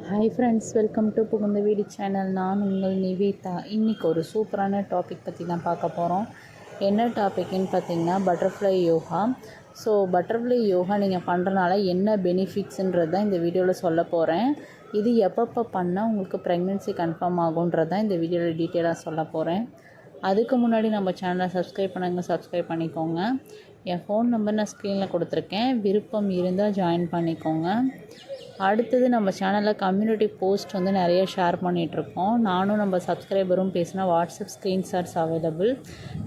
Hi friends, welcome to புகுந்த வீடு channel. நான் உங்கள் நிவேதா. இன்றைக்கி ஒரு சூப்பரான டாபிக் பற்றி தான் பார்க்க போகிறோம். என்ன டாபிக்னு பார்த்திங்கன்னா butterfly yoga. So butterfly yoga நீங்கள் பண்ணுறனால என்ன பெனிஃபிட்ஸுன்றது தான் இந்த வீடியோவில் சொல்ல போகிறேன். இது எப்பப்போ பண்ணால் உங்களுக்கு ப்ரெக்னென்சி கன்ஃபார்ம் ஆகுன்றது தான் இந்த வீடியோவில் டீட்டெயிலாக சொல்ல போகிறேன். அதுக்கு முன்னாடி நம்ம சேனலை சப்ஸ்கிரைப் பண்ணிக்கோங்க. என் ஃபோன் நம்பர் நான் ஸ்க்ரீனில் கொடுத்துருக்கேன். விருப்பம் இருந்தால் ஜாயின் பண்ணிக்கோங்க. அடுத்தது நம்ம சேனலில் கம்யூனிட்டி போஸ்ட் நிறைய ஷேர் பண்ணிகிட்ருக்கோம். நானும் நம்ம சப்ஸ்கிரைபரும் பேசினா வாட்ஸ்அப் ஸ்க்ரீன்ஷாட்ஸ் அவைலபிள்.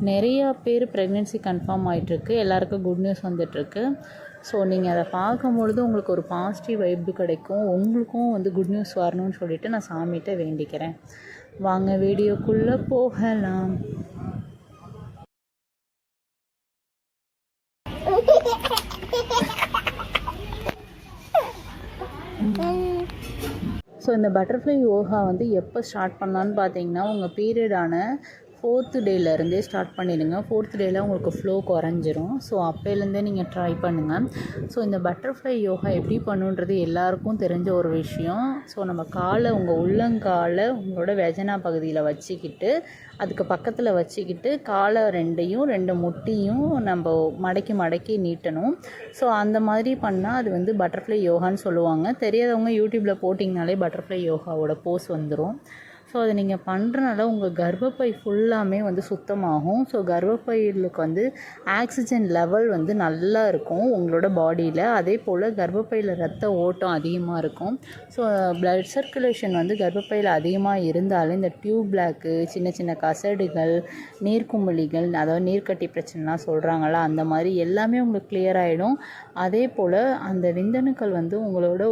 நிறையா பேர் ப்ரெக்னென்சி கன்ஃபார்ம் ஆகிட்டுருக்கு. எல்லாருக்கும் குட் நியூஸ் வந்துட்டுருக்கு. ஸோ நீங்கள் அதை பார்க்கும்பொழுது உங்களுக்கு ஒரு பாசிட்டிவ் வைப்பு கிடைக்கும். உங்களுக்கும் குட் நியூஸ் வரணும்னு சொல்லிவிட்டு நான் சாமிகிட்ட வேண்டிக்கிறேன். வாங்க வீடியோக்குள்ளே போகலாம். ஸோ இந்த பட்டர்ஃப்ளை யோகா எப்போ ஸ்டார்ட் பண்ணலான்னு பார்த்தீங்கன்னா, உங்கள் பீரியடான 4th டேலேருந்தே ஸ்டார்ட் பண்ணிடுங்க. 4th டேயில் உங்களுக்கு ஃப்ளோ குறைஞ்சிரும். ஸோ அப்போலேருந்தே நீங்கள் ட்ரை பண்ணுங்கள். ஸோ இந்த பட்டர்ஃப்ளை யோகா எப்படி பண்ணுன்றது எல்லாருக்கும் தெரிஞ்ச ஒரு விஷயம். ஸோ நம்ம உங்கள் உள்ளங்காலை உங்களோட வெஜனா பகுதியில் வச்சுக்கிட்டு, அதுக்கு பக்கத்தில் வச்சுக்கிட்டு காலை ரெண்டு முட்டியும் நம்ம மடக்கி நீட்டணும். ஸோ அந்த மாதிரி பண்ணால் அது பட்டர்ஃப்ளை யோகான்னு சொல்லுவாங்க. தெரியாதவங்க யூடியூப்பில் போட்டிங்கனாலே பட்டர்ஃப்ளை யோகாவோட போஸ் வந்துடும். ஸோ அதை நீங்கள் பண்ணுறனால உங்கள் கர்ப்பப்பை ஃபுல்லாமே சுத்தமாகும். ஸோ கர்ப்பப்பையிலுக்கு ஆக்சிஜன் லெவல் நல்லா இருக்கும் உங்களோட பாடியில். அதே போல் கர்ப்பப்பையில் ரத்த ஓட்டம் அதிகமாக இருக்கும். ஸோ ப்ளட் சர்க்குலேஷன் கர்ப்பப்பையில் அதிகமாக இருந்தாலும் இந்த டியூப் பிளாக்கு, சின்ன சின்ன கசடுகள், நீர்க்குமிழிகள், அதாவது நீர்க்கட்டி பிரச்சனைலாம் சொல்கிறாங்களா, அந்த மாதிரி எல்லாமே உங்களுக்கு கிளியர் ஆகிடும். அதே போல் அந்த விந்தணுக்கள் உங்களோட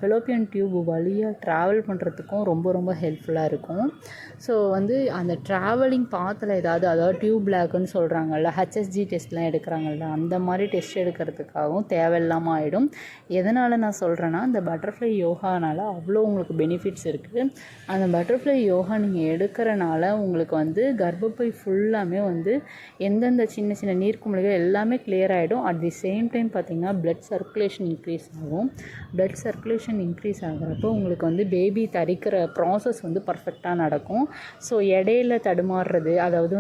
ஃபெலோப்பியன் டியூப் வழியாக ட்ராவல் பண்ணுறதுக்கும் ரொம்ப ஹெல்ப்ஃபுல்லாக இருக்கும். ஸோ அந்த ட்ராவலிங் பாத்தில் அதாவது டியூப் பிளாக்குன்னு சொல்கிறாங்கல்ல, ஹெச்எஸ்ஜி டெஸ்ட்லாம் எடுக்கிறாங்கல்ல, அந்த மாதிரி டெஸ்ட் எடுக்கிறதுக்காகவும் தேவையில்லாமல் ஆகிடும். எதனால் நான் சொல்கிறேன்னா, இந்த பட்டர்ஃப்ளை யோகானால் அவ்வளோ உங்களுக்கு பெனிஃபிட்ஸ் இருக்குது. அந்த பட்டர்ஃப்ளை யோகா நீங்கள் எடுக்கிறனால உங்களுக்கு கர்ப்பப்பை ஃபுல்லாமே எந்தெந்த சின்ன சின்ன நீர்க்குமிழிகள் எல்லாமே கிளியர் ஆகிடும். அட் தி சேம் டைம் பார்த்திங்கன்னா ப்ளட் சர்க்குலேஷன் இன்க்ரீஸ் ஆகும். ப்ளட் சர்க்குலேஷன் இன்க்ரீஸ் ஆகிறப்போ உங்களுக்கு பேபி தரிக்கிற ப்ராசஸ் பர்ஃபெக்டாக நடக்கும். ஸோ இடையில தடுமாறுறது, அதாவது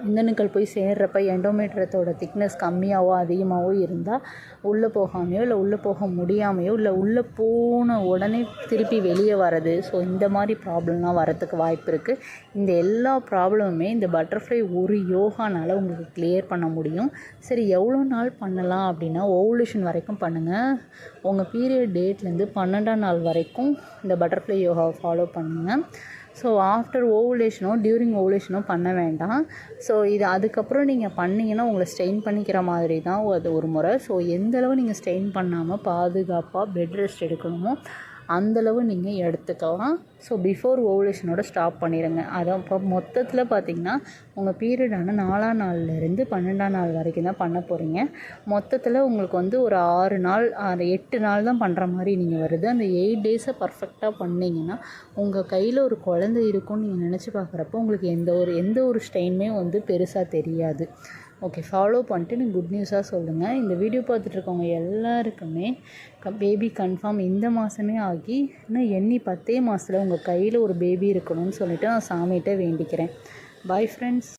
விந்தணுக்கள் போய் சேர்றப்ப எண்டோமெட்ரியத்தோட திக்னஸ் கம்மியாகவோ அதிகமாகவோ இருந்தால் உள்ளே போகாமையோ இல்லை உள்ளே போக முடியாமையோ இல்லை உள்ளே போன உடனே திருப்பி வெளியே வர்றது, ஸோ இந்த மாதிரி ப்ராப்ளம்லாம் வரத்துக்கு வாய்ப்பு இருக்குது. இந்த எல்லா ப்ராப்ளமுமே இந்த பட்டர்ஃப்ளை ஒரு யோகானால் உங்களுக்கு கிளியர் பண்ண முடியும். சரி, எவ்வளோ நாள் பண்ணலாம் அப்படின்னா, ஓவுலேஷன் வரைக்கும் பண்ணுங்கள். உங்கள் பீரியட் டேட்லேருந்து 12ஆம் நாள் வரைக்கும் இந்த பட்டர்ஃப்ளை யோகாவை ஃபாலோ பண்ணுங்கள். ஸோ ஆஃப்டர் ஓவுலேஷனோ டியூரிங் ஓவுலேஷனோ பண்ண வேண்டாம். ஸோ இது அதுக்கப்புறம் நீங்கள் பண்ணிங்கன்னா உங்களை ஸ்ட்ரெயின் பண்ணிக்கிற மாதிரி தான் அது ஒரு முறை. ஸோ எந்தளவு நீங்கள் ஸ்ட்ரெயின் பண்ணாமல் பாதுகாப்பாக பெட் ரெஸ்ட் எடுக்கணுமோ அந்தளவு நீங்கள் எடுத்துக்கலாம். ஸோ பிஃபோர் ஓவுலேஷனோட ஸ்டாப் பண்ணிடுங்க. அதான் இப்போ மொத்தத்தில் பார்த்திங்கன்னா உங்கள் பீரியடான 4ஆம் நாள்லேருந்து 12ஆம் நாள் வரைக்கும் தான் பண்ண போகிறீங்க. மொத்தத்தில் உங்களுக்கு ஒரு 8 நாள் தான் பண்ணுற மாதிரி நீங்கள் வருது. அந்த 8 டேஸை பர்ஃபெக்டாக பண்ணிங்கன்னா உங்கள் கையில் ஒரு குழந்தை இருக்கும்னு நீங்கள் நினச்சி பார்க்குறப்போ உங்களுக்கு எந்த ஒரு ஸ்ட்ரெயினுமே பெருசாக தெரியாது. ஓகே, ஃபாலோ பண்ணிட்டு நீங்கள் குட் நியூஸாக சொல்லுங்கள். இந்த வீடியோ பார்த்துட்ருக்கவங்க எல்லாருக்குமே பேபி கன்ஃபார்ம் இந்த மாதமே ஆகி இன்னும் எண்ணி 10 மாதத்தில் உங்கள் கையில் ஒரு பேபி இருக்கணும்னு சொல்லிவிட்டு நான் சாமிகிட்ட வேண்டிக்கிறேன். Bye friends.